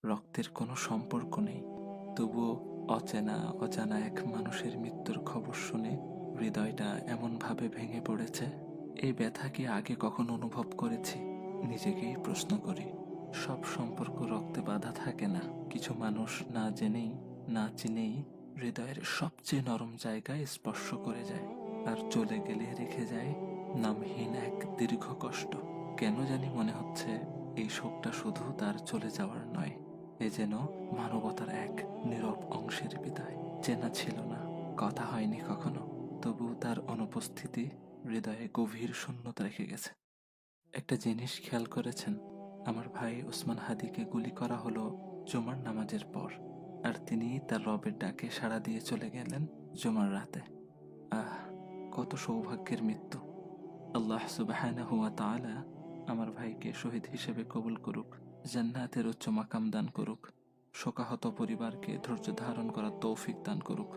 রক্তের কোনো সম্পর্ক নেই, তবুও অচেনা অজানা এক মানুষের মৃত্যুর খবর শুনে হৃদয়টা এমনভাবে ভেঙে পড়েছে। এই ব্যথা কি আগে কখনো অনুভব করেছি? নিজেকেই প্রশ্ন করি। সব সম্পর্ক রক্তে বাঁধা থাকে না। কিছু মানুষ না জেনেই না চিনেই হৃদয়ের সবচেয়ে নরম জায়গায় স্পর্শ করে যায়, আর চলে গেলে রেখে যায় নামহীন এক দীর্ঘ কষ্ট। কেন জানি মনে হচ্ছে এই শোকটা শুধু তার চলে যাওয়ার নয়, এ যেন মানবতার এক নীরব অংশের বিদায়। চেনা ছিল না, কথা হয়নি কখনো, তবু তার অনুপস্থিতি হৃদয়ে গভীর শূন্যতা রেখে গেছে। একটা জিনিস খেয়াল করেছেন? আমার ভাই ওসমান হাদিকে গুলি করা হলো জুমার নামাজের পর, আর তিনি তার রবের ডাকে সাড়া দিয়ে চলে গেলেন জুমার রাতে। আহ, কত সৌভাগ্যের মৃত্যু! আল্লাহ সুবহানাহু ওয়া তাআলা আমার ভাইকে শহীদ হিসেবে কবুল করুক, জান্নাতের উচ্চ মাকাম দান করুক, শোকাহত পরিবারকে ধৈর্য ধারণ করার তৌফিক দান করুক।